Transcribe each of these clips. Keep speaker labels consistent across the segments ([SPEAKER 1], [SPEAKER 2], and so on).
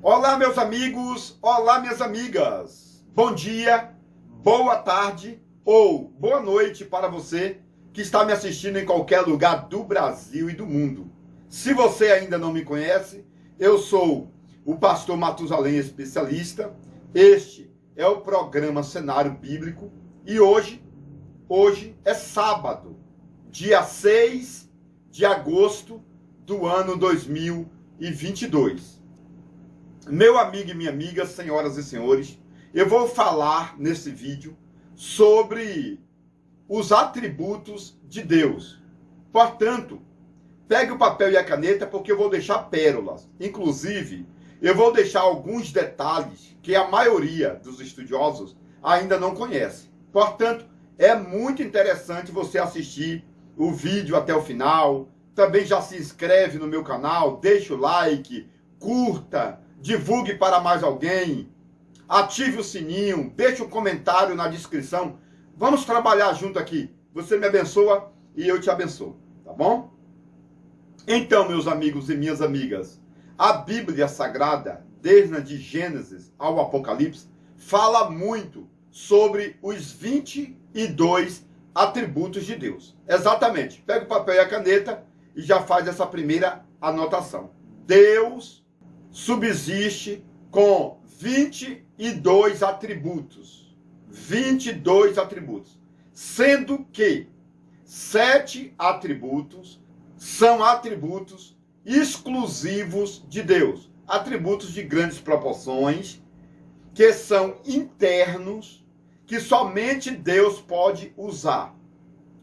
[SPEAKER 1] Olá, meus amigos, olá, minhas amigas. Bom dia, boa tarde ou boa noite para você que está me assistindo em qualquer lugar do Brasil e do mundo. Se você ainda não me conhece, eu sou o pastor Matusalém Especialista. Este é o programa Cenário Bíblico e hoje é sábado, dia 6 de agosto do ano 2022. Meu amigo e minha amiga, senhoras e senhores, eu vou falar nesse vídeo sobre os atributos de Deus. Portanto, pegue o papel e a caneta porque eu vou deixar pérolas. Inclusive, eu vou deixar alguns detalhes que a maioria dos estudiosos ainda não conhece. Portanto, é muito interessante você assistir o vídeo até o final. Também já se inscreve no meu canal, deixa o like, curta, divulgue para mais alguém, ative o sininho, deixe um comentário na descrição. Vamos trabalhar junto aqui. Você me abençoa e eu te abençoo, tá bom? Então, meus amigos e minhas amigas, a Bíblia Sagrada, desde Gênesis ao Apocalipse, fala muito sobre os 22 atributos de Deus. Exatamente. Pega o papel e a caneta e já faz essa primeira anotação. Deus subsiste com 22 atributos. 22 atributos. Sendo que 7 atributos são atributos exclusivos de Deus. Atributos de grandes proporções, que são internos, que somente Deus pode usar.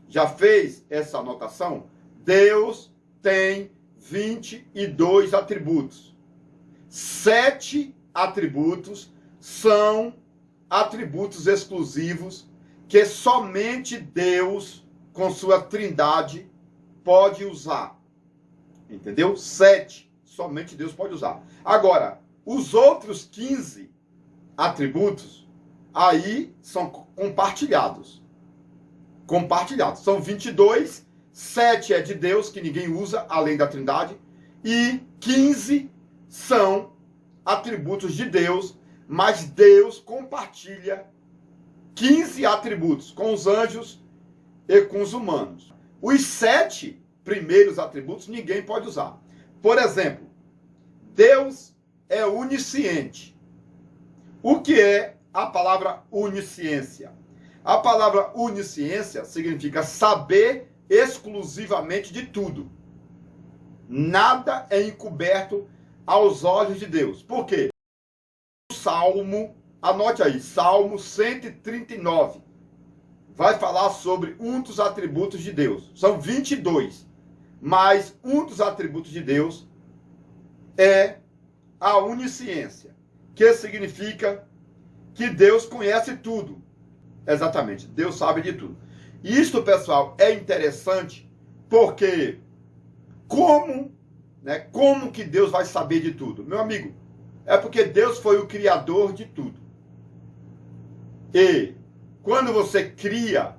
[SPEAKER 1] Já fez essa anotação? Deus tem 22 atributos. 7 atributos são atributos exclusivos que somente Deus, com sua trindade, pode usar. Entendeu? 7, somente Deus pode usar. Agora, os outros 15 atributos, aí são compartilhados. Compartilhados. São 22, 7 é de Deus, que ninguém usa, além da trindade, e 15 são atributos de Deus, mas Deus compartilha 15 atributos com os anjos e com os humanos. Os 7 primeiros atributos ninguém pode usar. Por exemplo, Deus é onisciente. O que é a palavra onisciência? A palavra onisciência significa saber exclusivamente de tudo. Nada é encoberto aos olhos de Deus. Por quê? Salmo, anote aí, Salmo 139, vai falar sobre um dos atributos de Deus. São 22, mas um dos atributos de Deus é a onisciência, que significa que Deus conhece tudo. Exatamente, Deus sabe de tudo. Isto, pessoal, é interessante porque como que Deus vai saber de tudo? Meu amigo, é porque Deus foi o criador de tudo. E quando você cria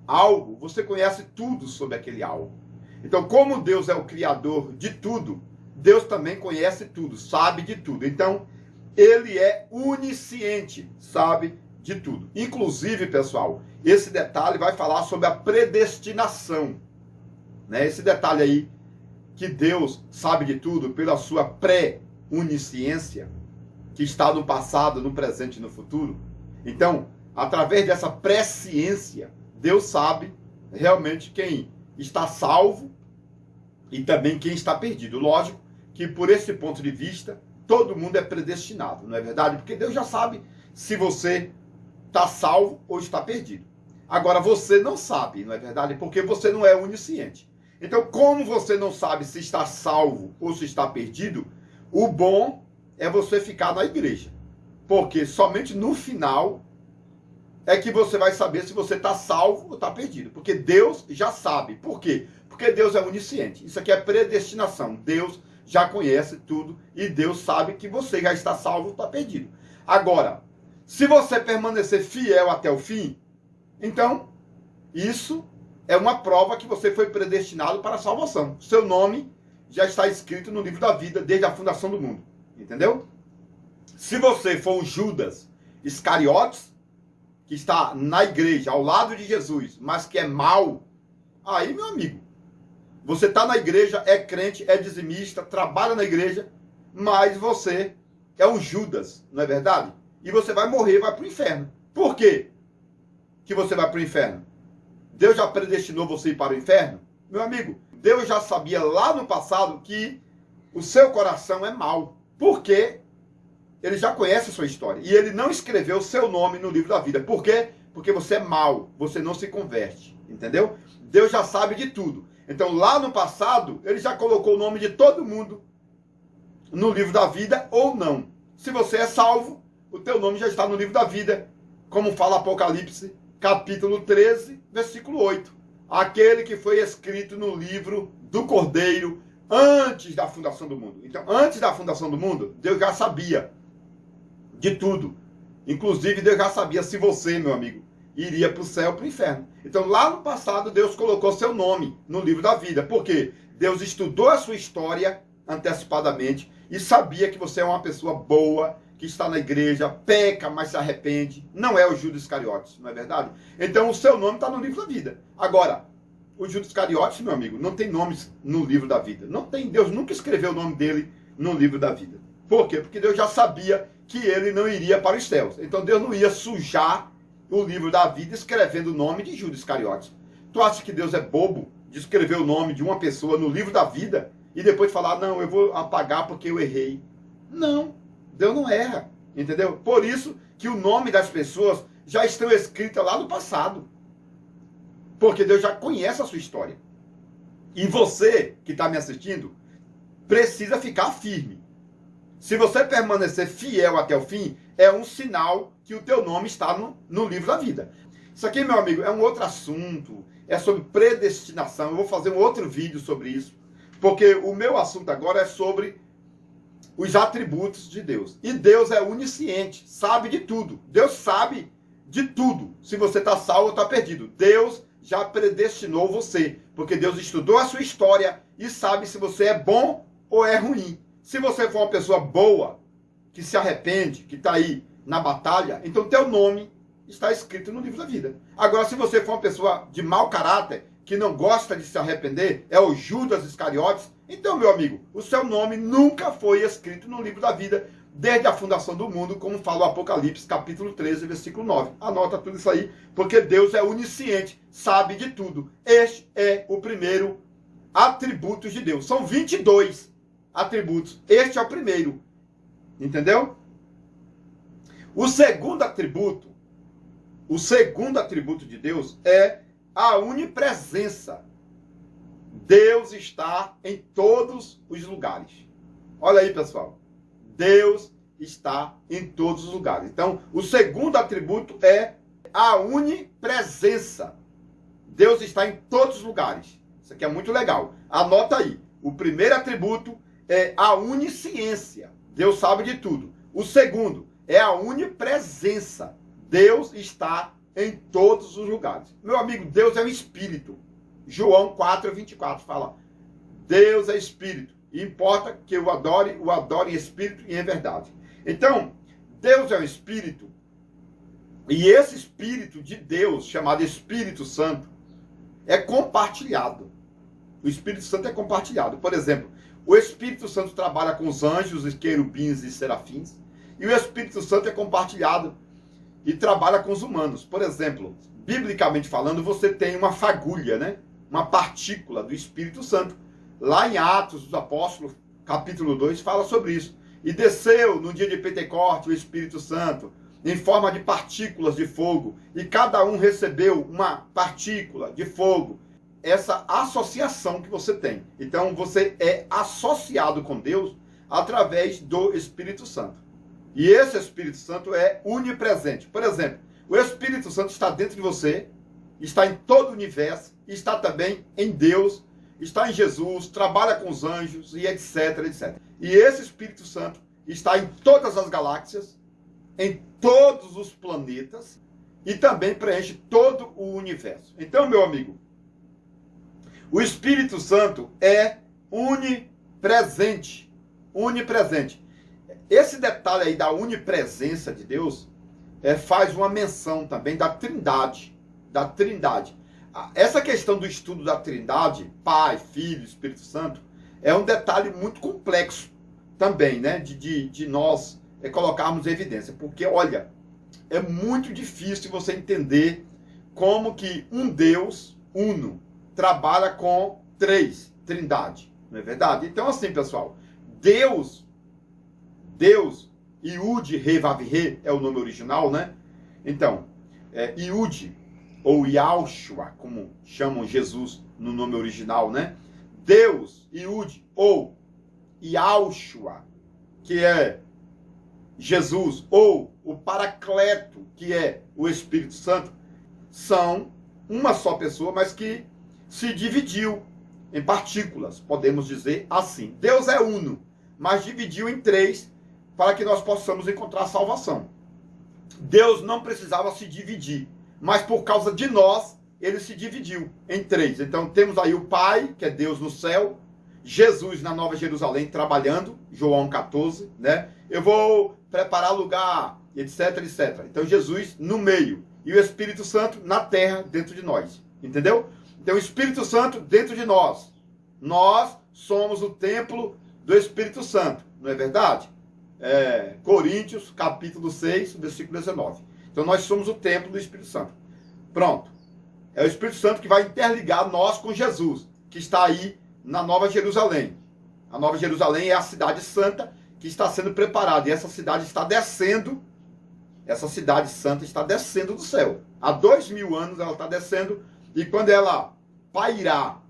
[SPEAKER 1] algo, você conhece tudo sobre aquele algo. Então, como Deus é o criador de tudo, Deus também conhece tudo, sabe de tudo. Então, ele é onisciente, sabe de tudo. Inclusive, pessoal, esse detalhe vai falar sobre a predestinação. Esse detalhe aí, que Deus sabe de tudo pela sua pré-onisciência, que está no passado, no presente e no futuro. Então, através dessa presciência, Deus sabe realmente quem está salvo e também quem está perdido. Lógico que, por esse ponto de vista, todo mundo é predestinado, não é verdade? Porque Deus já sabe se você está salvo ou está perdido. Agora, você não sabe, não é verdade? Porque você não é onisciente. Então, como você não sabe se está salvo ou se está perdido, o bom é você ficar na igreja. Porque somente no final é que você vai saber se você está salvo ou está perdido. Porque Deus já sabe. Por quê? Porque Deus é onisciente. Isso aqui é predestinação. Deus já conhece tudo e Deus sabe que você já está salvo ou está perdido. Agora, se você permanecer fiel até o fim, então, isso é uma prova que você foi predestinado para a salvação. Seu nome já está escrito no livro da vida desde a fundação do mundo. Entendeu? Se você for um Judas Iscariotes, que está na igreja, ao lado de Jesus, mas que é mau, aí, meu amigo, você está na igreja, é crente, é dizimista, trabalha na igreja, mas você é um Judas, não é verdade? E você vai morrer, vai para o inferno. Por quê que você vai para o inferno? Deus já predestinou você ir para o inferno? Meu amigo, Deus já sabia lá no passado que o seu coração é mau. Por quê? Ele já conhece a sua história. E ele não escreveu o seu nome no livro da vida. Por quê? Porque você é mau. Você não se converte. Entendeu? Deus já sabe de tudo. Então, lá no passado, ele já colocou o nome de todo mundo no livro da vida ou não. Se você é salvo, o teu nome já está no livro da vida. Como fala Apocalipse, capítulo 13, versículo 8. Aquele que foi escrito no livro do Cordeiro antes da fundação do mundo. Então, antes da fundação do mundo, Deus já sabia de tudo. Inclusive, Deus já sabia se você, meu amigo, iria para o céu ou para o inferno. Então, lá no passado, Deus colocou seu nome no livro da vida. Por quê? Deus estudou a sua história antecipadamente e sabia que você é uma pessoa boa, que está na igreja, peca, mas se arrepende. Não é o Judas Iscariotes, não é verdade? Então, o seu nome está no livro da vida. Agora, o Judas Iscariotes, meu amigo, não tem nomes no livro da vida. Não tem. Deus nunca escreveu o nome dele no livro da vida. Por quê? Porque Deus já sabia que ele não iria para os céus. Então Deus não ia sujar o livro da vida escrevendo o nome de Judas Iscariotes. Tu acha que Deus é bobo de escrever o nome de uma pessoa no livro da vida e depois falar, não, eu vou apagar porque eu errei? Não, Deus não erra, entendeu? Por isso que o nome das pessoas já estão escritas lá no passado. Porque Deus já conhece a sua história. E você que está me assistindo precisa ficar firme. Se você permanecer fiel até o fim, é um sinal que o teu nome está no livro da vida. Isso aqui, meu amigo, é um outro assunto. É sobre predestinação. Eu vou fazer um outro vídeo sobre isso. Porque o meu assunto agora é sobre os atributos de Deus. E Deus é onisciente, sabe de tudo. Deus sabe de tudo. Se você está salvo ou está perdido. Deus já predestinou você. Porque Deus estudou a sua história e sabe se você é bom ou é ruim. Se você for uma pessoa boa, que se arrepende, que está aí na batalha, então teu nome está escrito no livro da vida. Agora, se você for uma pessoa de mau caráter, que não gosta de se arrepender, é o Judas Iscariotes, então, meu amigo, o seu nome nunca foi escrito no livro da vida, desde a fundação do mundo, como fala o Apocalipse, capítulo 13, versículo 9. Anota tudo isso aí, porque Deus é onisciente, sabe de tudo. Este é o primeiro atributo de Deus. São 22 atributos. Este é o primeiro. Entendeu? O segundo atributo de Deus é a onipresença. Deus está em todos os lugares. Olha aí, pessoal. Deus está em todos os lugares. Então, o segundo atributo é a onipresença. Deus está em todos os lugares. Isso aqui é muito legal. Anota aí. O primeiro atributo é a onisciência. Deus sabe de tudo. O segundo é a onipresença. Deus está em todos os lugares. Meu amigo, Deus é um espírito. João 4:24 fala, Deus é espírito. E importa que o adore em espírito e em verdade. Então, Deus é um espírito. E esse espírito de Deus, chamado Espírito Santo, é compartilhado. O Espírito Santo é compartilhado. Por exemplo, o Espírito Santo trabalha com os anjos, os querubins e serafins. E o Espírito Santo é compartilhado e trabalha com os humanos. Por exemplo, biblicamente falando, você tem uma fagulha, né? Uma partícula do Espírito Santo. Lá em Atos dos Apóstolos, capítulo 2, fala sobre isso. E desceu no dia de Pentecostes o Espírito Santo em forma de partículas de fogo. E cada um recebeu uma partícula de fogo. Essa associação que você tem. Então, você é associado com Deus através do Espírito Santo. E esse Espírito Santo é onipresente. Por exemplo, o Espírito Santo está dentro de você, está em todo o universo, está também em Deus, está em Jesus, trabalha com os anjos e etc, etc. E esse Espírito Santo está em todas as galáxias, em todos os planetas e também preenche todo o universo. Então, meu amigo, o Espírito Santo é onipresente. Onipresente. esse detalhe aí da onipresença de Deus faz uma menção também da Trindade. Essa questão do estudo da Trindade, Pai, Filho, Espírito Santo, é um detalhe muito complexo também, né? De nós colocarmos em evidência. Porque, olha, é muito difícil você entender como que um Deus uno trabalha com três, Trindade. Não é verdade? Então, assim, pessoal, Deus, Yud, Re, Vav, Re, é o nome original, né? Então, Yud, ou Yahushua, como chamam Jesus no nome original, né? Deus, Yud, ou Yahushua, que é Jesus, ou o Paracleto, que é o Espírito Santo, são uma só pessoa, mas que se dividiu em partículas, podemos dizer assim. Deus é uno, mas dividiu em três para que nós possamos encontrar salvação. Deus não precisava se dividir, mas por causa de nós, ele se dividiu em três. Então temos aí o Pai, que é Deus no céu, Jesus na Nova Jerusalém trabalhando, João 14, né? Eu vou preparar lugar, etc, etc. Então Jesus no meio e o Espírito Santo na terra dentro de nós, entendeu? Então o Espírito Santo dentro de nós. Nós somos o templo do Espírito Santo, não é verdade? Coríntios, capítulo 6, versículo 19. Então nós somos o templo do Espírito Santo. Pronto. É o Espírito Santo que vai interligar nós com Jesus, que está aí na Nova Jerusalém. A Nova Jerusalém é a cidade santa que está sendo preparada. E essa cidade está descendo, essa cidade santa está descendo do céu. Há 2000 anos ela está descendo, e quando ela pairar,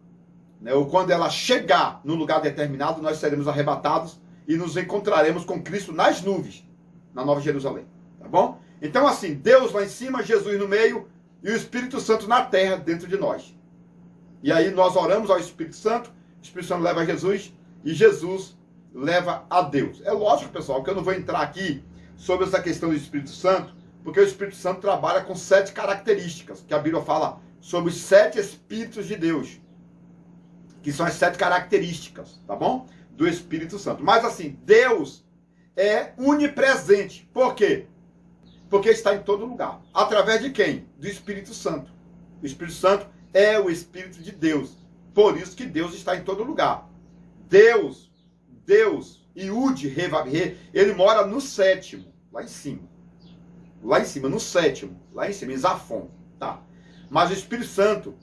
[SPEAKER 1] né, ou quando ela chegar no lugar determinado, nós seremos arrebatados e nos encontraremos com Cristo nas nuvens, na Nova Jerusalém. Tá bom? Então assim, Deus lá em cima, Jesus no meio e o Espírito Santo na terra dentro de nós. E aí nós oramos ao Espírito Santo, o Espírito Santo leva a Jesus e Jesus leva a Deus. É lógico, pessoal, que eu não vou entrar aqui sobre essa questão do Espírito Santo, porque o Espírito Santo trabalha com 7 características, que a Bíblia fala sobre os 7 Espíritos de Deus, que são as 7 características, tá bom? Do Espírito Santo. Mas assim, Deus é onipresente. Por quê? Porque está em todo lugar. Através de quem? Do Espírito Santo. O Espírito Santo é o Espírito de Deus. Por isso que Deus está em todo lugar. Deus, Yud, Re, Vav, Re, ele mora no 7º, lá em cima. Lá em cima, no 7º, lá em cima, em Zafon, tá? Mas o Espírito Santo,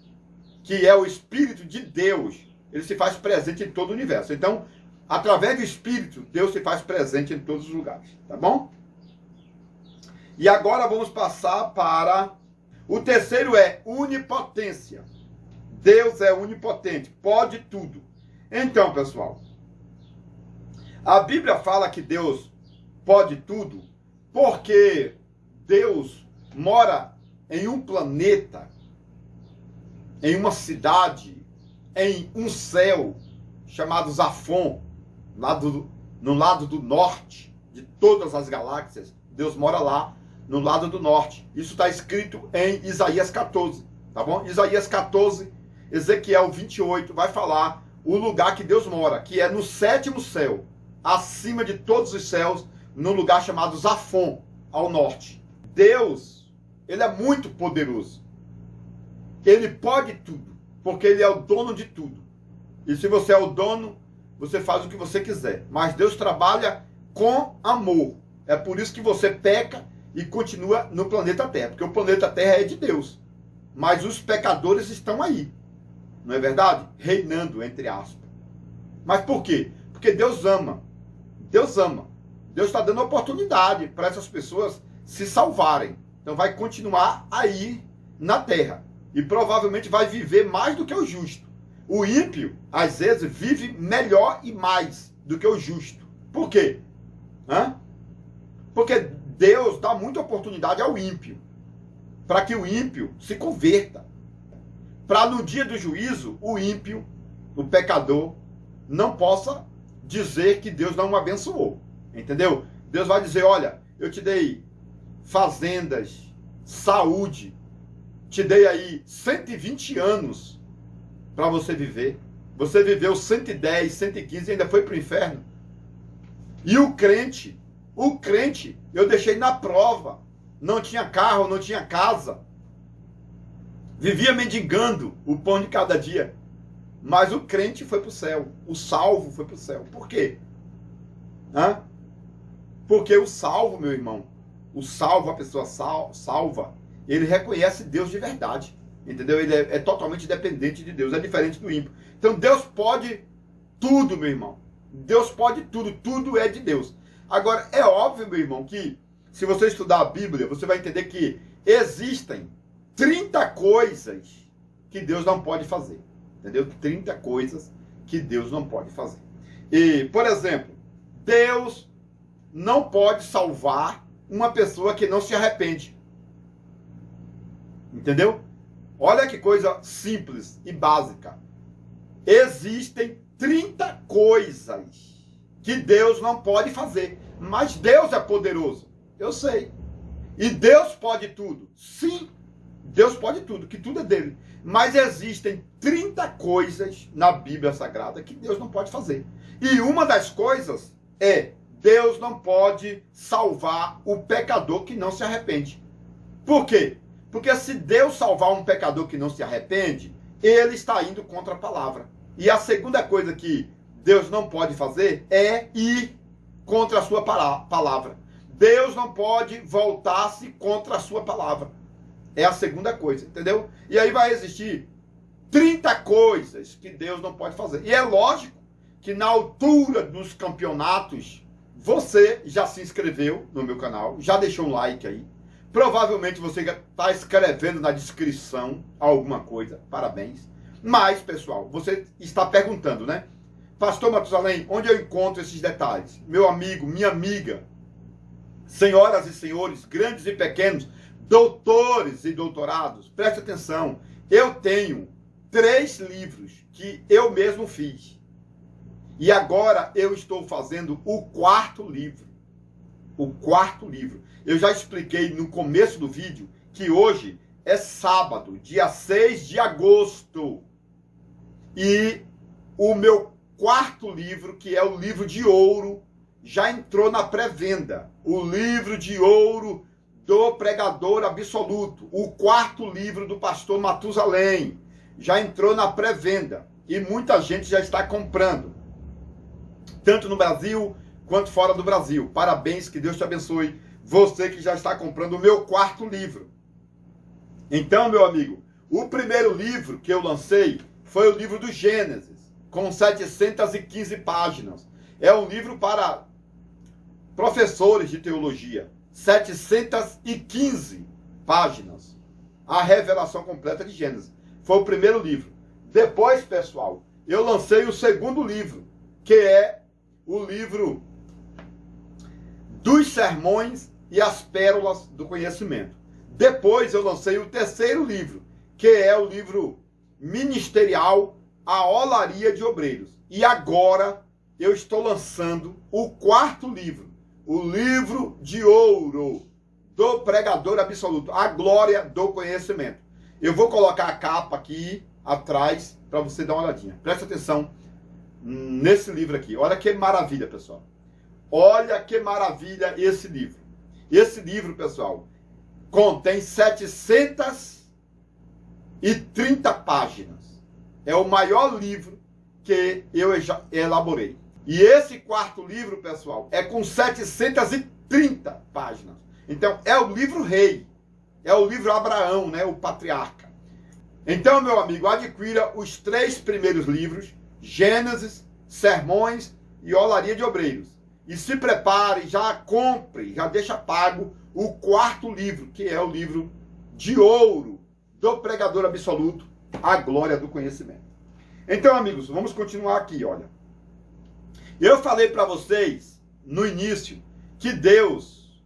[SPEAKER 1] que é o Espírito de Deus, ele se faz presente em todo o universo. Então, através do Espírito, Deus se faz presente em todos os lugares, tá bom? E agora vamos passar para o terceiro, é onipotência. Deus é onipotente, pode tudo. Então, pessoal, a Bíblia fala que Deus pode tudo porque Deus mora em um planeta, em uma cidade, em um céu chamado Zafon, no lado do norte de todas as galáxias. Deus mora lá no lado do norte. Isso está escrito em Isaías 14, tá bom? Isaías 14, Ezequiel 28 vai falar o lugar que Deus mora, que é no 7º céu, acima de todos os céus, num lugar chamado Zafon, ao norte. Deus, ele é muito poderoso. Ele pode tudo, porque ele é o dono de tudo. E se você é o dono, você faz o que você quiser. Mas Deus trabalha com amor. É por isso que você peca e continua no planeta Terra, porque o planeta Terra é de Deus. Mas os pecadores estão aí, não é verdade? Reinando, entre aspas. Mas por quê? Porque Deus ama. Deus ama. Deus está dando oportunidade para essas pessoas se salvarem. Então vai continuar aí na terra. E provavelmente vai viver mais do que o justo. O ímpio, às vezes, vive melhor e mais do que o justo. Por quê? Porque Deus dá muita oportunidade ao ímpio, para que o ímpio se converta. Para no dia do juízo, o ímpio, o pecador, não possa dizer que Deus não o abençoou. Entendeu? Deus vai dizer, olha, eu te dei fazendas, saúde, te dei aí 120 anos para você viver. Você viveu 110, 115 e ainda foi para o inferno. E o crente, O crente, eu deixei na prova. Não tinha carro, não tinha casa. Vivia mendigando o pão de cada dia. Mas o crente foi para o céu. O salvo foi para o céu. Por quê? Porque o salvo, meu irmão, o salvo, a pessoa salva, ele reconhece Deus de verdade. Entendeu? Ele é totalmente dependente de Deus. É diferente do ímpio. Então Deus pode tudo, meu irmão. Deus pode tudo. Tudo é de Deus. Agora, é óbvio, meu irmão, que se você estudar a Bíblia, você vai entender que existem 30 coisas que Deus não pode fazer. Entendeu? 30 coisas que Deus não pode fazer. E, por exemplo, Deus não pode salvar uma pessoa que não se arrepende. Entendeu? Olha que coisa simples e básica. Existem 30 coisas que Deus não pode fazer. Mas Deus é poderoso. Eu sei. E Deus pode tudo. Sim, Deus pode tudo, que tudo é dele. Mas existem 30 coisas na Bíblia Sagrada que Deus não pode fazer. E uma das coisas é: Deus não pode salvar o pecador que não se arrepende. Por quê? Porque se Deus salvar um pecador que não se arrepende, ele está indo contra a palavra. E a segunda coisa que Deus não pode fazer é ir contra a sua palavra. Deus não pode voltar-se contra a sua palavra. É a segunda coisa, entendeu? E aí vai existir 30 coisas que Deus não pode fazer. E é lógico que na altura dos campeonatos, você já se inscreveu no meu canal, já deixou um like aí. Provavelmente você está escrevendo na descrição alguma coisa. Parabéns. Mas, pessoal, você está perguntando, né? Pastor Matusalém, onde eu encontro esses detalhes? Meu amigo, minha amiga, senhoras e senhores, grandes e pequenos, doutores e doutorados, preste atenção. Eu tenho 3 livros que eu mesmo fiz. E agora eu estou fazendo o 4º livro. O 4º livro. Eu já expliquei no começo do vídeo que hoje é sábado, dia 6 de agosto. E o meu 4º livro, que é o livro de ouro, já entrou na pré-venda. O livro de ouro do pregador absoluto. O 4º livro do pastor Matusalém já entrou na pré-venda. E muita gente já está comprando. Tanto no Brasil quanto fora do Brasil. Parabéns, que Deus te abençoe. Você que já está comprando o meu 4º livro. Então, meu amigo, o primeiro livro que eu lancei foi o livro do Gênesis, com 715 páginas. É um livro para professores de teologia. 715 páginas. A revelação completa de Gênesis. Foi o primeiro livro. Depois, pessoal, eu lancei o 2º livro, que é o livro dos sermões e as pérolas do conhecimento. Depois eu lancei o 3º livro, que é o livro ministerial A Olaria de Obreiros. E agora eu estou lançando o 4º livro, o livro de ouro do pregador absoluto, a glória do conhecimento. Eu vou colocar a capa aqui atrás para você dar uma olhadinha. Presta atenção nesse livro aqui. Olha que maravilha, pessoal. Olha que maravilha esse livro. Esse livro, pessoal, contém 730 páginas. É o maior livro que eu já elaborei. E esse 4º livro, pessoal, é com 730 páginas. Então, é o livro rei. É o livro Abraão, né? O patriarca. Então, meu amigo, adquira os 3 primeiros livros, Gênesis, Sermões e Olaria de Obreiros. E se prepare, já compre, já deixa pago o 4º livro, que é o livro de ouro do pregador absoluto, a glória do conhecimento. Então, amigos, vamos continuar aqui, olha. Eu falei para vocês, no início, que Deus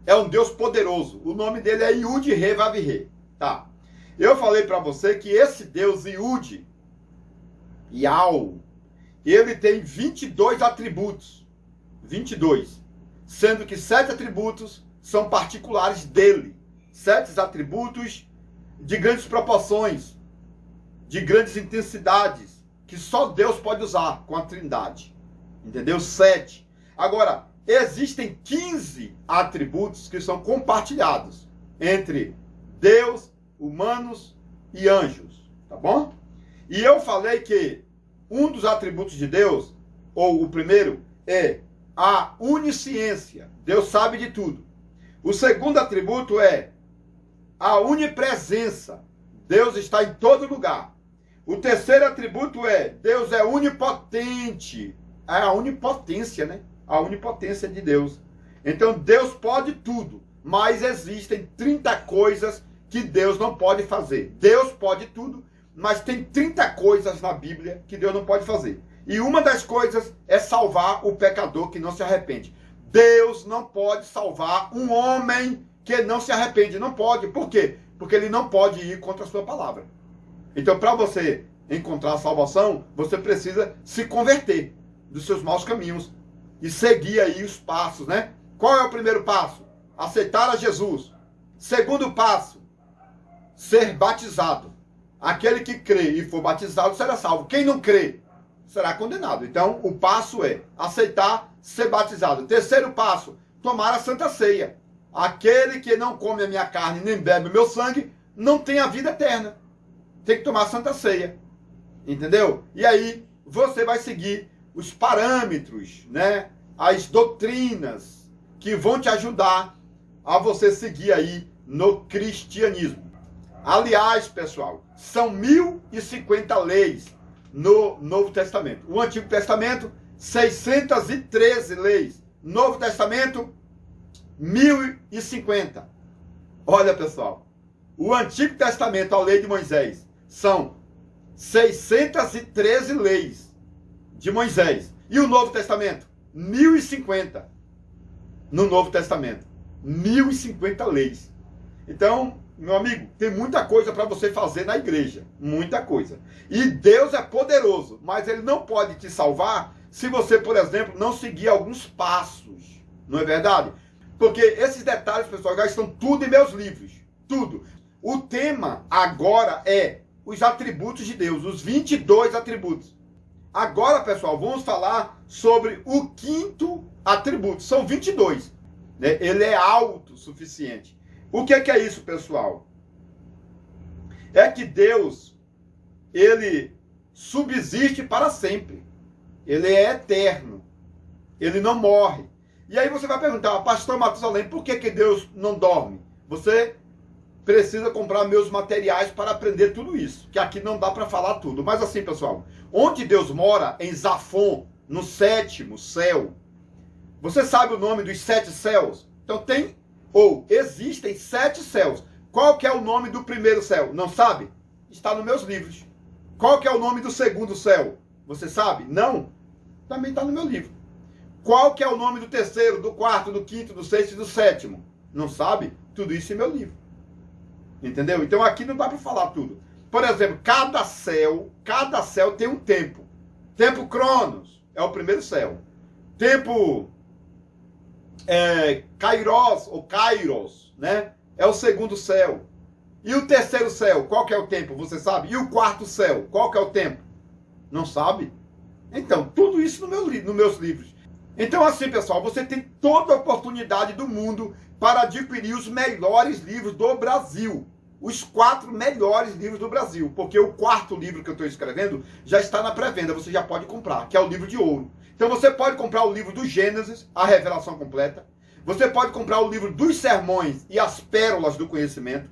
[SPEAKER 1] é um Deus poderoso. O nome dele é Yud-Re-Vav-Re, tá? Eu falei para você que esse Deus Yud, Yau, ele tem 22 atributos. 22. Sendo que 7 atributos são particulares dele. 7 atributos de grandes proporções, de grandes intensidades, que só Deus pode usar com a Trindade. Entendeu? 7. Agora, existem 15 atributos que são compartilhados entre Deus, humanos e anjos, tá bom? E eu falei que um dos atributos de Deus, ou o primeiro, é a onisciência. Deus sabe de tudo. O segundo atributo é a onipresença. Deus está em todo lugar. O terceiro atributo é Deus é onipotente. É a onipotência, né? A onipotência de Deus. Então Deus pode tudo, mas existem 30 coisas que Deus não pode fazer. Deus pode tudo, mas tem 30 coisas na Bíblia que Deus não pode fazer. E uma das coisas é salvar o pecador que não se arrepende. Deus não pode salvar um homem que não se arrepende. Não pode. Por quê? Porque ele não pode ir contra a sua palavra. Então, para você encontrar a salvação, você precisa se converter dos seus maus caminhos e seguir aí os passos, né? Qual é o primeiro passo? Aceitar a Jesus. Segundo passo, ser batizado. Aquele que crê e for batizado será salvo. Quem não crê será condenado. Então, o passo é aceitar, ser batizado. Terceiro passo, tomar a Santa Ceia. Aquele que não come a minha carne nem bebe o meu sangue não tem a vida eterna. Tem que tomar a Santa Ceia. Entendeu? E aí, você vai seguir os parâmetros, né? As doutrinas que vão te ajudar a você seguir aí no cristianismo. Aliás, pessoal, são 1050 leis no Novo Testamento. O Antigo Testamento, 613 leis. Novo Testamento, 1050. Olha, pessoal, o Antigo Testamento, a lei de Moisés, são 613 leis de Moisés. E o Novo Testamento, 1050. No Novo Testamento, 1050 leis. Então, meu amigo, tem muita coisa para você fazer na igreja. Muita coisa. E Deus é poderoso, mas Ele não pode te salvar se você, por exemplo, não seguir alguns passos. Não é verdade? Porque esses detalhes, pessoal, já estão tudo em meus livros. Tudo. O tema agora é os atributos de Deus, os 22 atributos. Agora, pessoal, vamos falar sobre o quinto atributo. São 22. Né? Ele é autossuficiente. O que é isso, pessoal? É que Deus, Ele subsiste para sempre. Ele é eterno. Ele não morre. E aí você vai perguntar, pastor Matusalém, por que Deus não dorme? Você precisa comprar meus materiais para aprender tudo isso, que aqui não dá para falar tudo. Mas assim, pessoal, onde Deus mora, em Zafon, no 7º céu, você sabe o nome dos 7 céus? Então existem 7 céus. Qual que é o nome do primeiro céu? Não sabe? Está nos meus livros. Qual que é o nome do segundo céu? Você sabe? Não? Também está no meu livro. Qual que é o nome do terceiro, do quarto, do quinto, do sexto e do sétimo? Não sabe? Tudo isso em meu livro. Entendeu? Então aqui não dá para falar tudo. Por exemplo, cada céu tem um tempo. Tempo Cronos é o primeiro céu. Tempo Kairos, ou Kairos, né? É o segundo céu. E o terceiro céu, qual que é o tempo? Você sabe? E o quarto céu, qual que é o tempo? Não sabe? Então, tudo isso nos meus livros. Então, assim, pessoal, você tem toda a oportunidade do mundo para adquirir os melhores livros do Brasil. Os 4 melhores livros do Brasil. Porque o 4º livro que eu estou escrevendo já está na pré-venda. Você já pode comprar, que é o livro de ouro. Então, você pode comprar o livro do Gênesis, a revelação completa. Você pode comprar o livro dos sermões e as pérolas do conhecimento.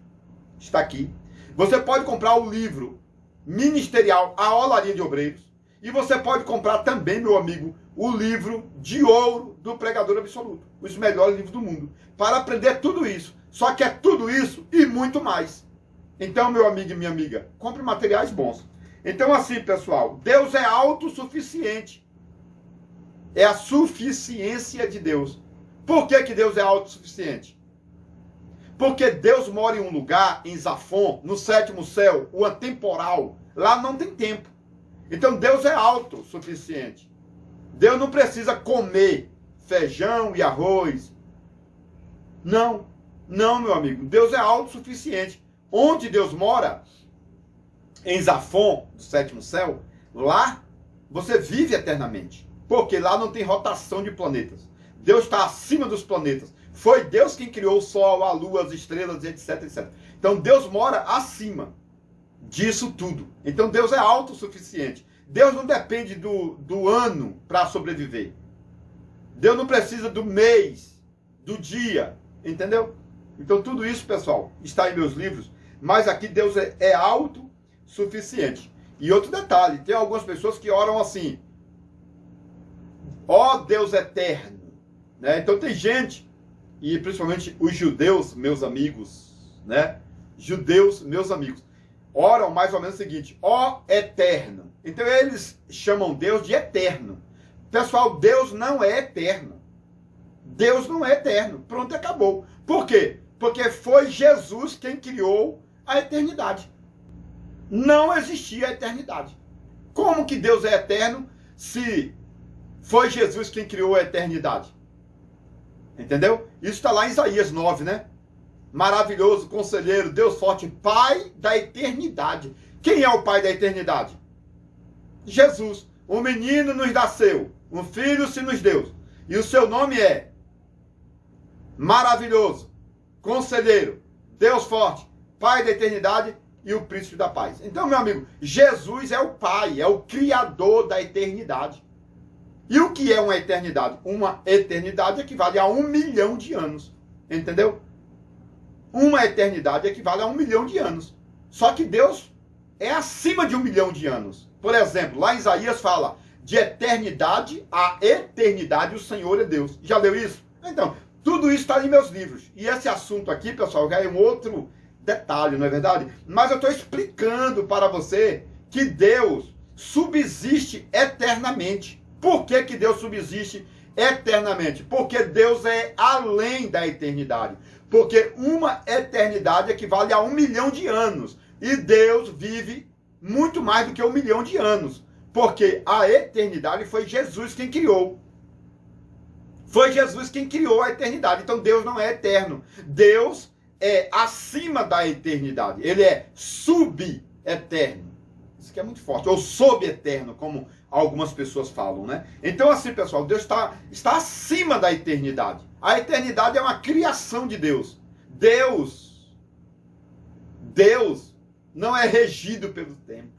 [SPEAKER 1] Está aqui. Você pode comprar o livro ministerial, a Olaria de Obreiros. E você pode comprar também, meu amigo, o livro de ouro do Pregador Absoluto. Os melhores livros do mundo. Para aprender tudo isso. Só que é tudo isso e muito mais. Então, meu amigo e minha amiga, compre materiais bons. Então, assim, pessoal, Deus é autossuficiente. É a suficiência de Deus. Por que Deus é autossuficiente? Porque Deus mora em um lugar, em Zafon, no 7º céu, o atemporal. Lá não tem tempo. Então Deus é autossuficiente. Deus não precisa comer feijão e arroz. Não, meu amigo. Deus é autossuficiente. Onde Deus mora, em Zafon, do 7º céu, lá você vive eternamente. Porque lá não tem rotação de planetas. Deus está acima dos planetas. Foi Deus quem criou o Sol, a Lua, as estrelas, etc, etc. Então Deus mora acima disso tudo. Então Deus é autossuficiente. Deus não depende do ano para sobreviver. Deus não precisa do mês, do dia, entendeu? Então tudo isso, pessoal, está em meus livros, mas aqui Deus é autossuficiente. E outro detalhe, tem algumas pessoas que oram assim: ó Deus eterno, né? Então tem gente, e principalmente os judeus, meus amigos, né? Judeus, meus amigos, oram mais ou menos o seguinte: ó eterno. Então eles chamam Deus de eterno. Pessoal, Deus não é eterno. Deus não é eterno. Pronto, acabou. Por quê? Porque foi Jesus quem criou a eternidade. Não existia a eternidade. Como que Deus é eterno se foi Jesus quem criou a eternidade? Entendeu? Isso está lá em Isaías 9, né? Maravilhoso, conselheiro, Deus forte, Pai da eternidade. Quem é o Pai da eternidade? Jesus. Um menino nos nasceu, um filho se nos deu. E o seu nome é Maravilhoso, Conselheiro, Deus forte, Pai da eternidade e o Príncipe da paz. Então, meu amigo, Jesus é o Pai, é o Criador da eternidade. E o que é uma eternidade? Uma eternidade equivale a 1 milhão de anos. Entendeu? Uma eternidade equivale a 1 milhão de anos. Só que Deus é acima de 1 milhão de anos. Por exemplo, lá em Isaías fala: de eternidade a eternidade o Senhor é Deus. Já leu isso? Então, tudo isso está em meus livros. E esse assunto aqui, pessoal, já é um outro detalhe, não é verdade? Mas eu estou explicando para você que Deus subsiste eternamente. Por que que Deus subsiste eternamente? Porque Deus é além da eternidade. Porque uma eternidade equivale a 1 milhão de anos. E Deus vive muito mais do que 1 milhão de anos. Porque a eternidade foi Jesus quem criou. Foi Jesus quem criou a eternidade. Então Deus não é eterno. Deus é acima da eternidade. Ele é subeterno. Isso aqui é muito forte. Ou sobeterno, como algumas pessoas falam, né? Então assim, pessoal, Deus está acima da eternidade. A eternidade é uma criação de Deus. Deus não é regido pelo tempo.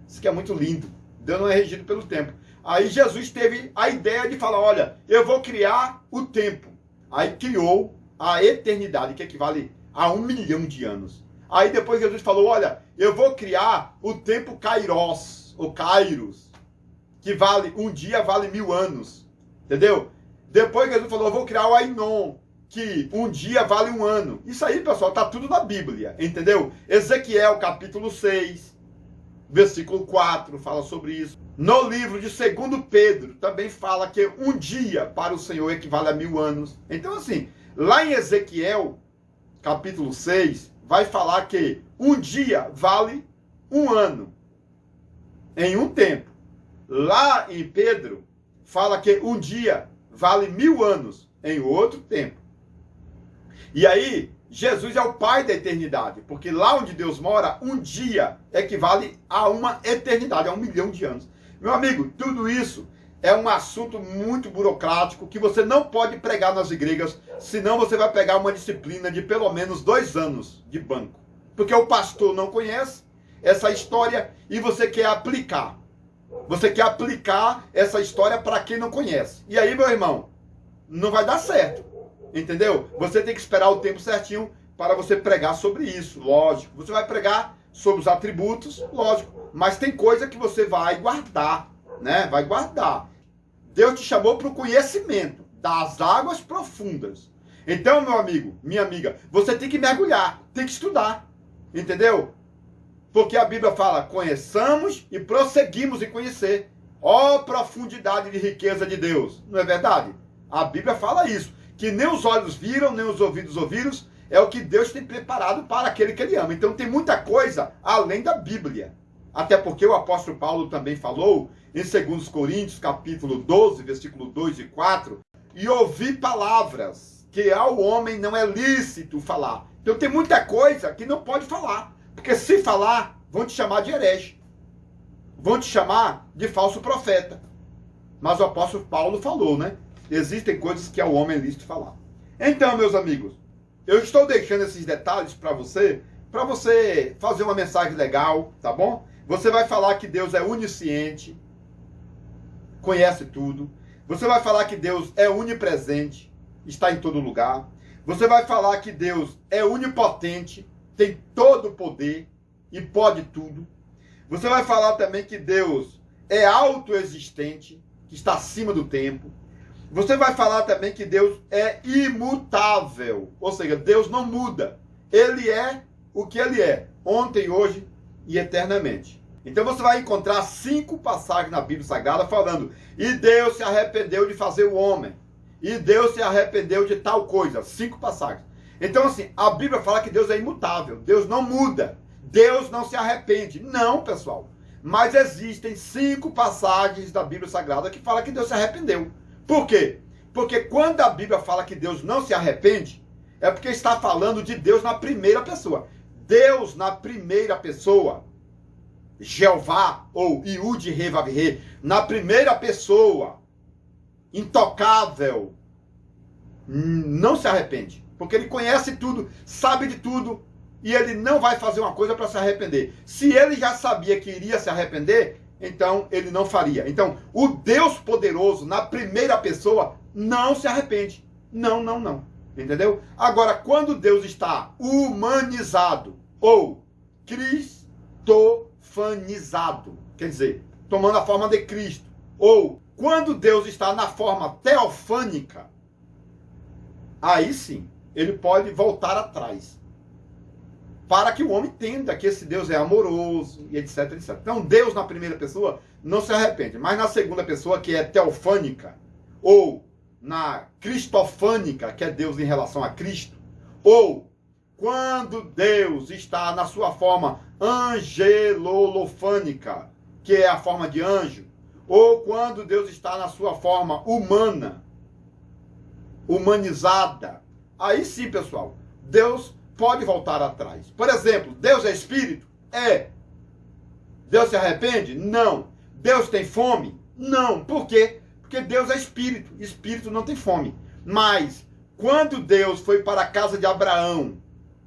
[SPEAKER 1] Isso que é muito lindo. Deus não é regido pelo tempo. Aí Jesus teve a ideia de falar: olha, eu vou criar o tempo. Aí criou a eternidade, que equivale a 1 milhão de anos. Aí depois Jesus falou: olha, eu vou criar o tempo Kairos, ou Kairos, que vale, um dia vale 1000 anos. Entendeu? Depois Jesus falou: eu vou criar o Ainon, que um dia vale 1 ano. Isso aí, pessoal, tá tudo na Bíblia, entendeu? Ezequiel, capítulo 6, versículo 4, fala sobre isso. No livro de 2 Pedro, também fala que um dia para o Senhor equivale a 1000 anos. Então, assim, lá em Ezequiel, capítulo 6, vai falar que um dia vale 1 ano, em um tempo. Lá em Pedro, fala que um dia vale 1000 anos, em outro tempo. E aí, Jesus é o Pai da eternidade, porque lá onde Deus mora, um dia equivale a uma eternidade, a 1 milhão de anos. Meu amigo, tudo isso é um assunto muito burocrático que você não pode pregar nas igrejas, senão você vai pegar uma disciplina de pelo menos 2 anos de banco. Porque o pastor não conhece essa história e você quer aplicar. Você quer aplicar essa história para quem não conhece. E aí, meu irmão, não vai dar certo. Entendeu? Você tem que esperar o tempo certinho para você pregar sobre isso, lógico. Você vai pregar sobre os atributos, lógico. Mas tem coisa que você vai guardar, né? Vai guardar. Deus te chamou para o conhecimento das águas profundas. Então, meu amigo, minha amiga, você tem que mergulhar, tem que estudar. Entendeu? Porque a Bíblia fala: conheçamos e prosseguimos em conhecer. Ó profundidade de riqueza de Deus. Não é verdade? A Bíblia fala isso. Que nem os olhos viram, nem os ouvidos ouviram, é o que Deus tem preparado para aquele que Ele ama. Então tem muita coisa além da Bíblia. Até porque o apóstolo Paulo também falou, em 2 Coríntios, capítulo 12, versículo 2 e 4, e ouvi palavras que ao homem não é lícito falar. Então tem muita coisa que não pode falar. Porque se falar, vão te chamar de herege. Vão te chamar de falso profeta. Mas o apóstolo Paulo falou, né? Existem coisas que ao homem é lícito falar. Então, meus amigos, eu estou deixando esses detalhes para você fazer uma mensagem legal, tá bom? Você vai falar que Deus é onisciente, conhece tudo. Você vai falar que Deus é onipresente, está em todo lugar. Você vai falar que Deus é onipotente, tem todo o poder e pode tudo. Você vai falar também que Deus é autoexistente, que está acima do tempo. Você vai falar também que Deus é imutável, ou seja, Deus não muda. Ele é o que ele é, ontem, hoje e eternamente. Então você vai encontrar 5 passagens na Bíblia Sagrada falando: e Deus se arrependeu de fazer o homem, e Deus se arrependeu de tal coisa. 5 passagens. Então assim, a Bíblia fala que Deus é imutável, Deus não muda, Deus não se arrepende. Não, pessoal. Mas existem 5 passagens da Bíblia Sagrada que falam que Deus se arrependeu. Por quê? Porque quando a Bíblia fala que Deus não se arrepende, é porque está falando de Deus na primeira pessoa. Deus na primeira pessoa, Jeová ou Yud Re Vav Re, na primeira pessoa, intocável, não se arrepende. Porque ele conhece tudo, sabe de tudo, e ele não vai fazer uma coisa para se arrepender. Se ele já sabia que iria se arrepender, então ele não faria. Então, o Deus poderoso, na primeira pessoa, não se arrepende. Não, não, não. Entendeu? Agora, quando Deus está humanizado ou cristofanizado, quer dizer, tomando a forma de Cristo, ou quando Deus está na forma teofânica, aí sim, ele pode voltar atrás, para que o homem entenda que esse Deus é amoroso, e etc, etc. Então, Deus na primeira pessoa não se arrepende, mas na segunda pessoa, que é teofânica, ou na cristofânica, que é Deus em relação a Cristo, ou quando Deus está na sua forma angelolofânica, que é a forma de anjo, ou quando Deus está na sua forma humana, humanizada, aí sim, pessoal, Deus pode voltar atrás. Por exemplo, Deus é espírito? É. Deus se arrepende? Não. Deus tem fome? Não. Por quê? Porque Deus é espírito. Espírito não tem fome. Mas, quando Deus foi para a casa de Abraão,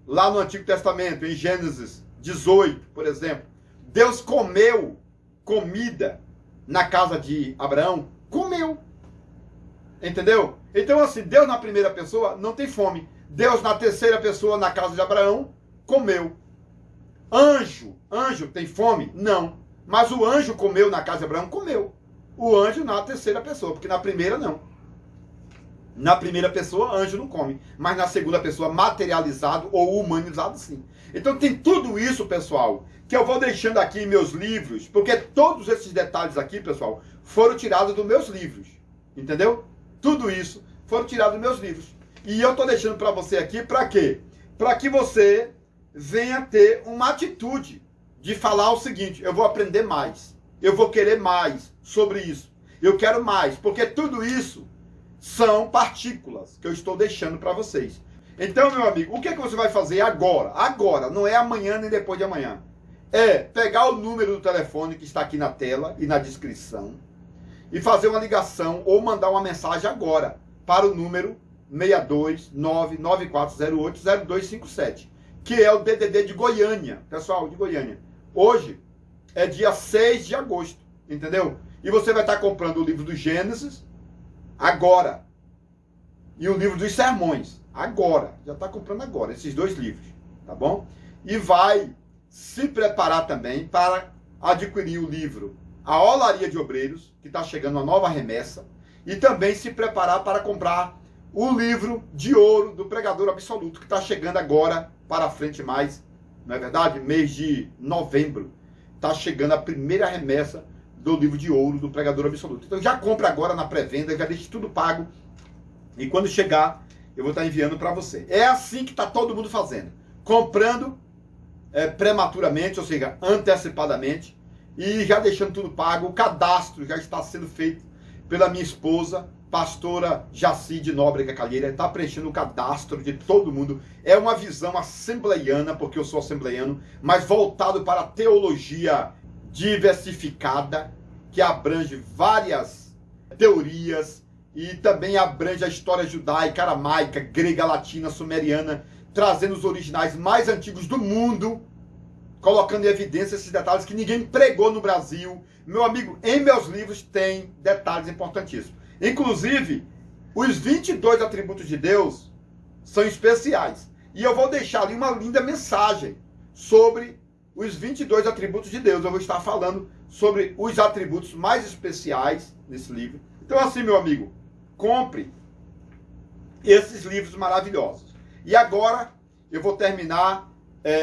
[SPEAKER 1] lá no Antigo Testamento, em Gênesis 18, por exemplo, Deus comeu comida na casa de Abraão? Comeu. Entendeu? Então, assim, Deus na primeira pessoa não tem fome. Deus na terceira pessoa, na casa de Abraão, comeu. Anjo tem fome? Não. Mas o anjo comeu na casa de Abraão? Comeu. O anjo na terceira pessoa, porque na primeira não. Na primeira pessoa, anjo não come. Mas na segunda pessoa, materializado ou humanizado, sim. Então tem tudo isso, pessoal, que eu vou deixando aqui em meus livros, porque todos esses detalhes aqui, pessoal, foram tirados dos meus livros. Entendeu? Tudo isso foram tirados dos meus livros. E eu estou deixando para você aqui, para quê? Para que você venha ter uma atitude de falar o seguinte: eu vou aprender mais, eu vou querer mais sobre isso, eu quero mais, porque tudo isso são partículas que eu estou deixando para vocês. Então, meu amigo, o que é que você vai fazer agora? Agora, não é amanhã nem depois de amanhã. É pegar o número do telefone que está aqui na tela e na descrição e fazer uma ligação ou mandar uma mensagem agora para o número 62994080257, que é o DDD de Goiânia, pessoal, de Goiânia. Hoje é dia 6 de agosto, entendeu? E você vai estar comprando o livro do Gênesis agora e o livro dos Sermões agora, já está comprando agora esses 2 livros, tá bom? E vai se preparar também para adquirir o livro A Olaria de Obreiros, que está chegando uma nova remessa, e também se preparar para comprar o livro de ouro do Pregador Absoluto, que está chegando agora para frente mais, não é verdade? Mês de novembro, está chegando a primeira remessa do livro de ouro do Pregador Absoluto. Então já compra agora na pré-venda, já deixe tudo pago, e quando chegar, eu vou estar enviando para você. É assim que está todo mundo fazendo, comprando prematuramente, ou seja, antecipadamente, e já deixando tudo pago. O cadastro já está sendo feito pela minha esposa, pastora Jaci de Nóbrega Calheira, está preenchendo o cadastro de todo mundo. É uma visão assembleiana, porque eu sou assembleiano, mas voltado para a teologia diversificada, que abrange várias teorias e também abrange a história judaica, aramaica, grega, latina, sumeriana, trazendo os originais mais antigos do mundo, colocando em evidência esses detalhes que ninguém pregou no Brasil. Meu amigo, em meus livros tem detalhes importantíssimos. Inclusive, os 22 atributos de Deus são especiais. E eu vou deixar ali uma linda mensagem sobre os 22 atributos de Deus. Eu vou estar falando sobre os atributos mais especiais nesse livro. Então assim, meu amigo, compre esses livros maravilhosos. E agora eu vou terminar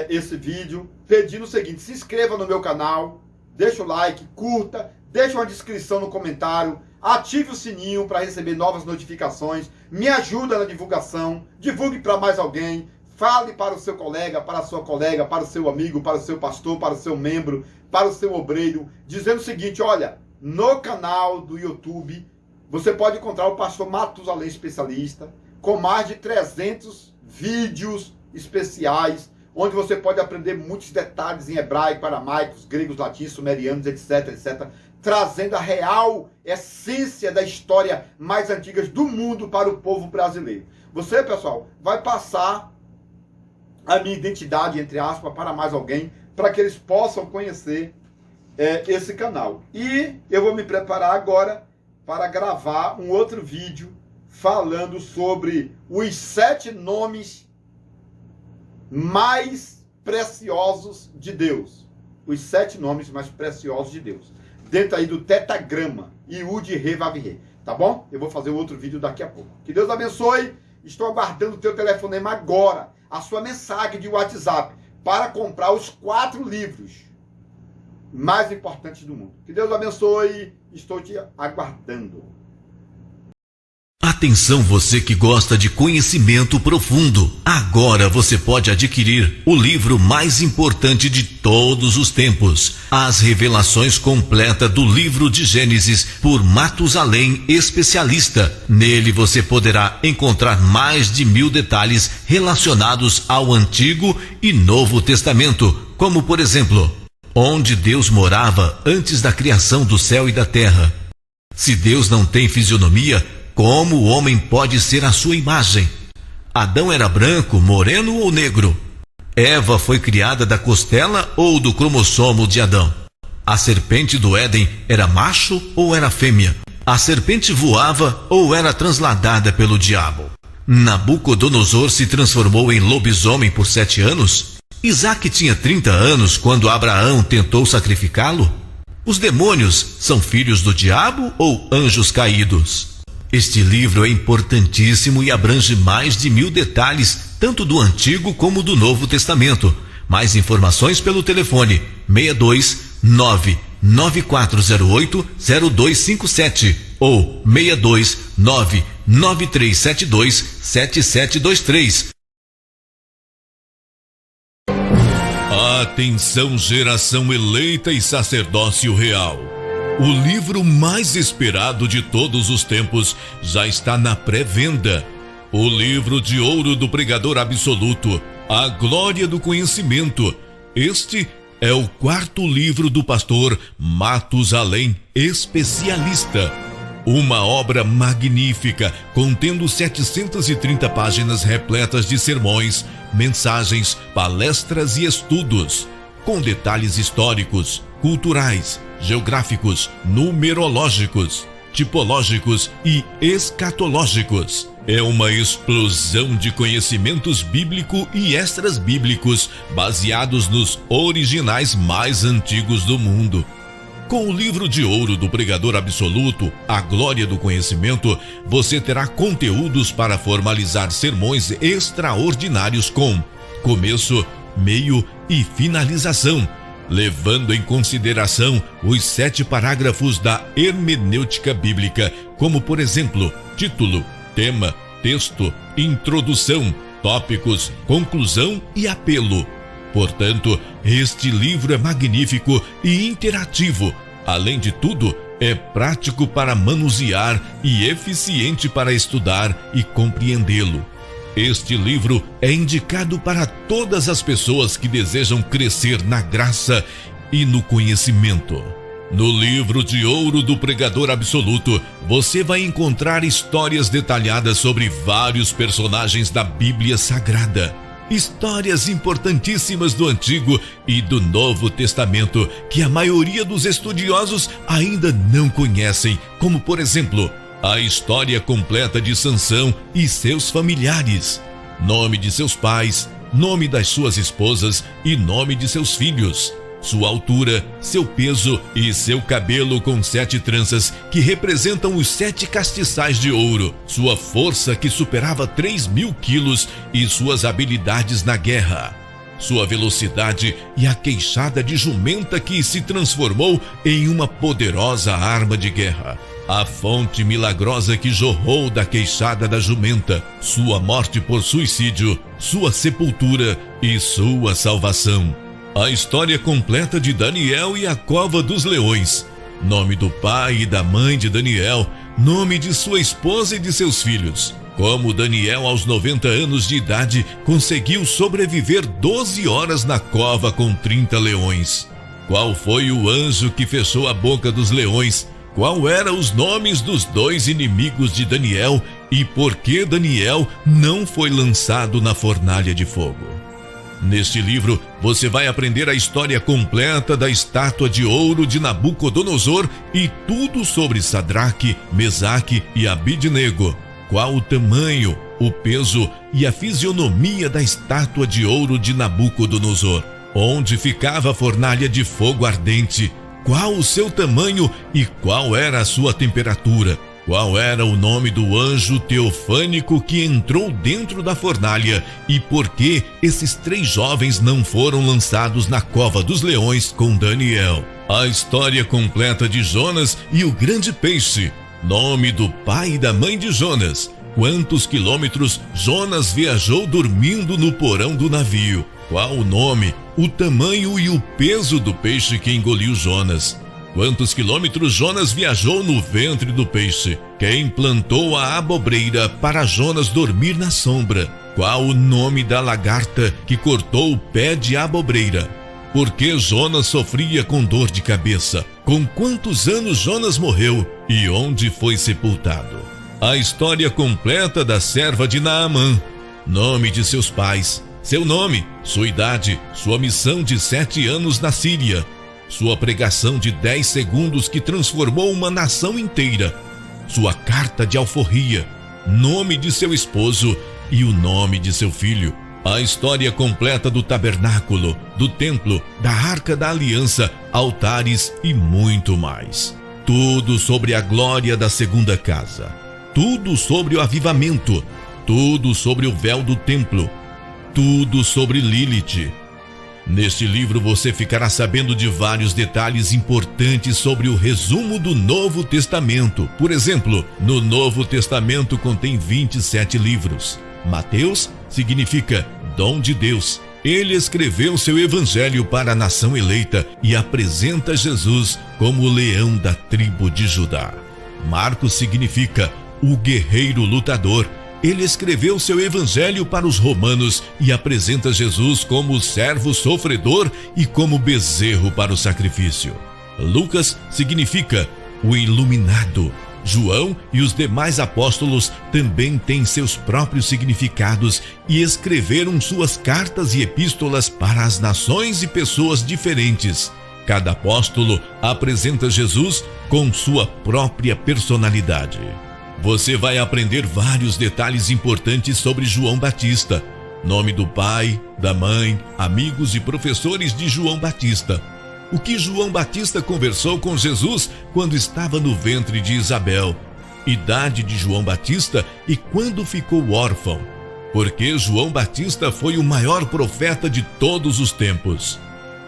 [SPEAKER 1] esse vídeo pedindo o seguinte: se inscreva no meu canal, deixa o like, curta, deixa uma descrição no comentário, ative o sininho para receber novas notificações, me ajuda na divulgação, divulgue para mais alguém, fale para o seu colega, para a sua colega, para o seu amigo, para o seu pastor, para o seu membro, para o seu obreiro, dizendo o seguinte: olha, no canal do YouTube você pode encontrar o pastor Matusalém Especialista, com mais de 300 vídeos especiais, onde você pode aprender muitos detalhes em hebraico, aramaicos, gregos, latinos, sumerianos, etc, etc, trazendo a real essência da história mais antiga do mundo para o povo brasileiro. Você, pessoal, vai passar a minha identidade, entre aspas, para mais alguém, para que eles possam conhecer esse canal. E eu vou me preparar agora para gravar um outro vídeo falando sobre os 7 nomes mais preciosos de Deus. Os 7 nomes mais preciosos de Deus. Dentro aí do Tetagrama, Yud Re Vav Re. Tá bom? Eu vou fazer outro vídeo daqui a pouco. Que Deus abençoe. Estou aguardando o teu telefonema agora, a sua mensagem de WhatsApp, para comprar os 4 livros mais importantes do mundo. Que Deus abençoe. Estou te aguardando.
[SPEAKER 2] Atenção, você que gosta de conhecimento profundo. Agora você pode adquirir o livro mais importante de todos os tempos, As Revelações Completas do Livro de Gênesis, por Matusalém Especialista. Nele você poderá encontrar mais de 1000 detalhes relacionados ao Antigo e Novo Testamento, como por exemplo, onde Deus morava antes da criação do céu e da terra. Se Deus não tem fisionomia, como o homem pode ser a sua imagem? Adão era branco, moreno ou negro? Eva foi criada da costela ou do cromossomo de Adão? A serpente do Éden era macho ou era fêmea? A serpente voava ou era transladada pelo diabo? Nabucodonosor se transformou em lobisomem por 7 anos? Isaac tinha 30 anos quando Abraão tentou sacrificá-lo? Os demônios são filhos do diabo ou anjos caídos? Este livro é importantíssimo e abrange mais de 1000 detalhes, tanto do Antigo como do Novo Testamento. Mais informações pelo telefone 62 99408-0257 ou 62 99372-7723. Atenção, geração eleita e sacerdócio real. O livro mais esperado de todos os tempos já está na pré-venda. O livro de ouro do pregador absoluto, A Glória do Conhecimento. Este é o 4º livro do pastor Matusalém Especialista. Uma obra magnífica, contendo 730 páginas repletas de sermões, mensagens, palestras e estudos, com detalhes históricos, culturais, geográficos, numerológicos, tipológicos e escatológicos. É uma explosão de conhecimentos bíblico e extras bíblicos baseados nos originais mais antigos do mundo. Com o livro de ouro do pregador absoluto, A Glória do Conhecimento, você terá conteúdos para formalizar sermões extraordinários com começo, meio e finalização, levando em consideração os 7 parágrafos da hermenêutica bíblica, como por exemplo, título, tema, texto, introdução, tópicos, conclusão e apelo. Portanto, este livro é magnífico e interativo. Além de tudo, é prático para manusear e eficiente para estudar e compreendê-lo. Este livro é indicado para todas as pessoas que desejam crescer na graça e no conhecimento. No livro de ouro do pregador absoluto, você vai encontrar histórias detalhadas sobre vários personagens da Bíblia Sagrada. Histórias importantíssimas do Antigo e do Novo Testamento que a maioria dos estudiosos ainda não conhecem, como por exemplo, a história completa de Sansão e seus familiares, nome de seus pais, nome das suas esposas e nome de seus filhos, sua altura, seu peso e seu cabelo com 7 tranças que representam os 7 castiçais de ouro, sua força que superava 3.000 quilos e suas habilidades na guerra, sua velocidade e a queixada de jumenta que se transformou em uma poderosa arma de guerra, a fonte milagrosa que jorrou da queixada da jumenta, sua morte por suicídio, sua sepultura e sua salvação. A história completa de Daniel e a cova dos leões, nome do pai e da mãe de Daniel, nome de sua esposa e de seus filhos. Como Daniel, aos 90 anos de idade, conseguiu sobreviver 12 horas na cova com 30 leões. Qual foi o anjo que fechou a boca dos leões? Qual eram os nomes dos 2 inimigos de Daniel e por que Daniel não foi lançado na fornalha de fogo? Neste livro, você vai aprender a história completa da estátua de ouro de Nabucodonosor e tudo sobre Sadraque, Mesaque e Abidnego. Qual o tamanho, o peso e a fisionomia da estátua de ouro de Nabucodonosor? Onde ficava a fornalha de fogo ardente? Qual o seu tamanho e qual era a sua temperatura? Qual era o nome do anjo teofânico que entrou dentro da fornalha e por que esses 3 jovens não foram lançados na cova dos leões com Daniel? A história completa de Jonas e o grande peixe, nome do pai e da mãe de Jonas. Quantos quilômetros Jonas viajou dormindo no porão do navio? Qual o nome, o tamanho e o peso do peixe que engoliu Jonas? Quantos quilômetros Jonas viajou no ventre do peixe? Quem plantou a abobreira para Jonas dormir na sombra? Qual o nome da lagarta que cortou o pé de abobreira? Por que Jonas sofria com dor de cabeça? Com quantos anos Jonas morreu? E onde foi sepultado? A história completa da serva de Naamã, nome de seus pais, seu nome, sua idade, sua missão de 7 anos na Síria, sua pregação de 10 segundos que transformou uma nação inteira, sua carta de alforria, nome de seu esposo e o nome de seu filho. A história completa do tabernáculo, do templo, da arca da aliança, altares e muito mais. Tudo sobre a glória da segunda casa. Tudo sobre o avivamento. Tudo sobre o véu do templo. Tudo sobre Lilith. Neste livro você ficará sabendo de vários detalhes importantes sobre o resumo do Novo Testamento. Por exemplo, no Novo Testamento contém 27 livros. Mateus significa dom de Deus. Ele escreveu seu evangelho para a nação eleita e apresenta Jesus como o leão da tribo de Judá. Marcos significa o guerreiro lutador. Ele escreveu seu evangelho para os romanos e apresenta Jesus como o servo sofredor e como bezerro para o sacrifício. Lucas significa o iluminado. João e os demais apóstolos também têm seus próprios significados e escreveram suas cartas e epístolas para as nações e pessoas diferentes. Cada apóstolo apresenta Jesus com sua própria personalidade. Você vai aprender vários detalhes importantes sobre João Batista, nome do pai, da mãe, amigos e professores de João Batista. O que João Batista conversou com Jesus quando estava no ventre de Isabel, idade de João Batista e quando ficou órfão. Porque João Batista foi o maior profeta de todos os tempos.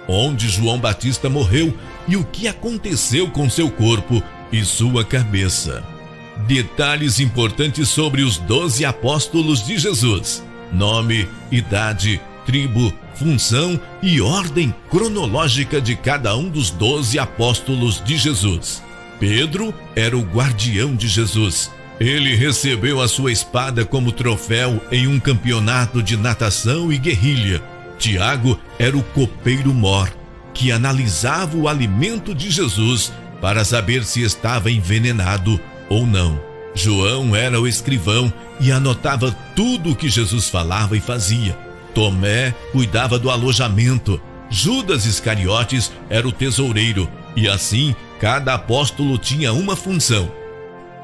[SPEAKER 2] Onde João Batista morreu e o que aconteceu com seu corpo e sua cabeça. Detalhes importantes sobre os 12 apóstolos de Jesus. Nome, idade, tribo, função e ordem cronológica de cada um dos 12 apóstolos de Jesus. Pedro era o guardião de Jesus. Ele recebeu a sua espada como troféu em um campeonato de natação e guerrilha. Tiago era o copeiro mor, que analisava o alimento de Jesus para saber se estava envenenado ou não. João era o escrivão e anotava tudo o que Jesus falava e fazia. Tomé cuidava do alojamento. Judas Iscariotes era o tesoureiro, e assim cada apóstolo tinha uma função.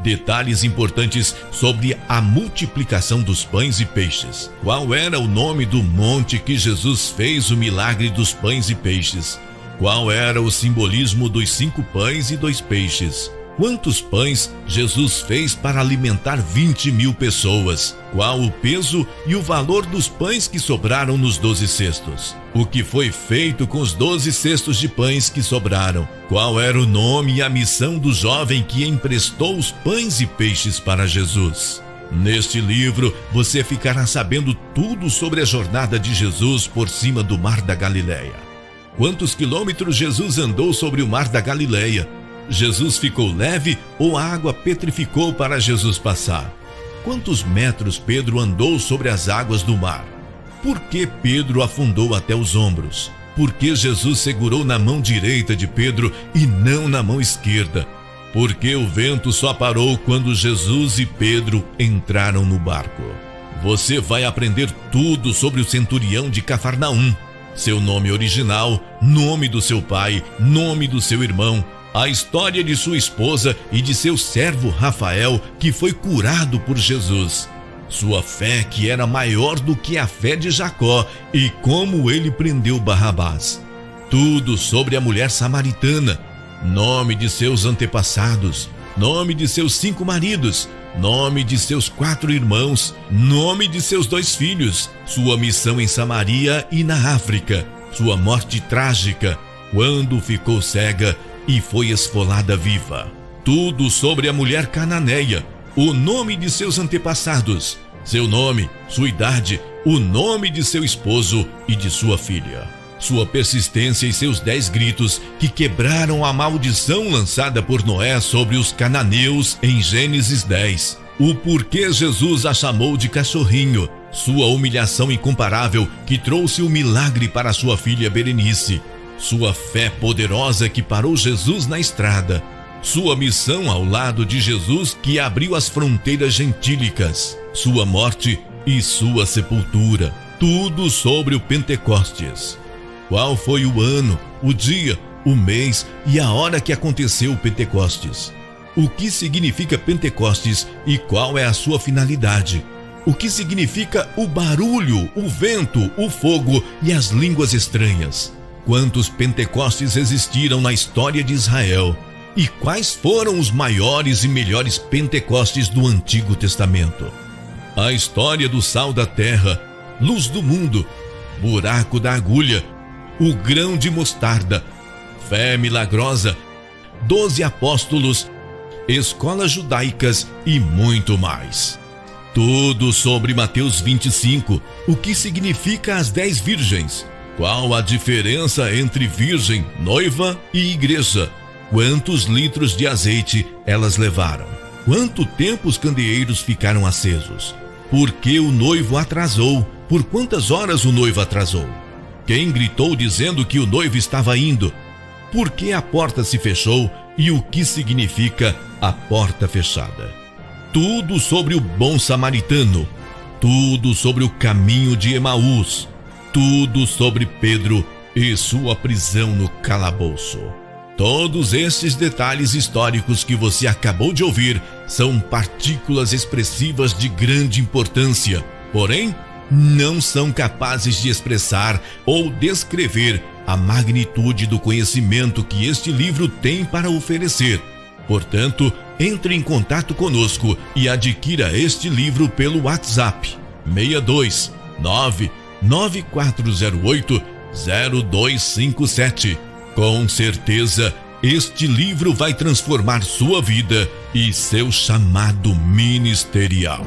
[SPEAKER 2] Detalhes importantes sobre a multiplicação dos pães e peixes. Qual era o nome do monte que Jesus fez o milagre dos pães e peixes? Qual era o simbolismo dos 5 pães e 2 peixes? Quantos pães Jesus fez para alimentar 20.000 pessoas? Qual o peso e o valor dos pães que sobraram nos 12 cestos? O que foi feito com os 12 cestos de pães que sobraram? Qual era o nome e a missão do jovem que emprestou os pães e peixes para Jesus? Neste livro, você ficará sabendo tudo sobre a jornada de Jesus por cima do Mar da Galileia. Quantos quilômetros Jesus andou sobre o Mar da Galileia? Jesus ficou leve ou a água petrificou para Jesus passar? Quantos metros Pedro andou sobre as águas do mar? Por que Pedro afundou até os ombros? Por que Jesus segurou na mão direita de Pedro e não na mão esquerda? Por que o vento só parou quando Jesus e Pedro entraram no barco? Você vai aprender tudo sobre o centurião de Cafarnaum. Seu nome original, nome do seu pai, nome do seu irmão, a história de sua esposa e de seu servo Rafael, que foi curado por Jesus. Sua fé, que era maior do que a fé de Jacó, e como ele prendeu Barrabás. Tudo sobre a mulher samaritana, nome de seus antepassados, nome de seus 5 maridos, nome de seus 4 irmãos, nome de seus 2 filhos, sua missão em Samaria e na África, sua morte trágica, quando ficou cega e foi esfolada viva. Tudo sobre a mulher cananeia, o nome de seus antepassados, seu nome, sua idade, o nome de seu esposo e de sua filha, sua persistência e seus 10 gritos que quebraram a maldição lançada por Noé sobre os cananeus em Gênesis 10, o porquê Jesus a chamou de cachorrinho, sua humilhação incomparável que trouxe o milagre para sua filha Berenice, sua fé poderosa que parou Jesus na estrada, sua missão ao lado de Jesus que abriu as fronteiras gentílicas, sua morte e sua sepultura. Tudo sobre o Pentecostes. Qual foi o ano, o dia, o mês e a hora que aconteceu o Pentecostes? O que significa Pentecostes e qual é a sua finalidade? O que significa o barulho, o vento, o fogo e as línguas estranhas? Quantos Pentecostes existiram na história de Israel? E quais foram os maiores e melhores Pentecostes do Antigo Testamento? A história do sal da terra, luz do mundo, buraco da agulha, o grão de mostarda, fé milagrosa, 12 apóstolos, escolas judaicas e muito mais. Tudo sobre Mateus 25, o que significa as 10 virgens. Qual a diferença entre virgem, noiva e igreja? Quantos litros de azeite elas levaram? Quanto tempo os candeeiros ficaram acesos? Por que o noivo atrasou? Por quantas horas o noivo atrasou? Quem gritou dizendo que o noivo estava indo? Por que a porta se fechou e o que significa a porta fechada? Tudo sobre o bom samaritano. Tudo sobre o caminho de Emaús. Tudo sobre Pedro e sua prisão no calabouço. Todos esses detalhes históricos que você acabou de ouvir são partículas expressivas de grande importância, porém, não são capazes de expressar ou descrever a magnitude do conhecimento que este livro tem para oferecer. Portanto, entre em contato conosco e adquira este livro pelo WhatsApp 62 99408-0257. Com certeza, este livro vai transformar sua vida e seu chamado ministerial.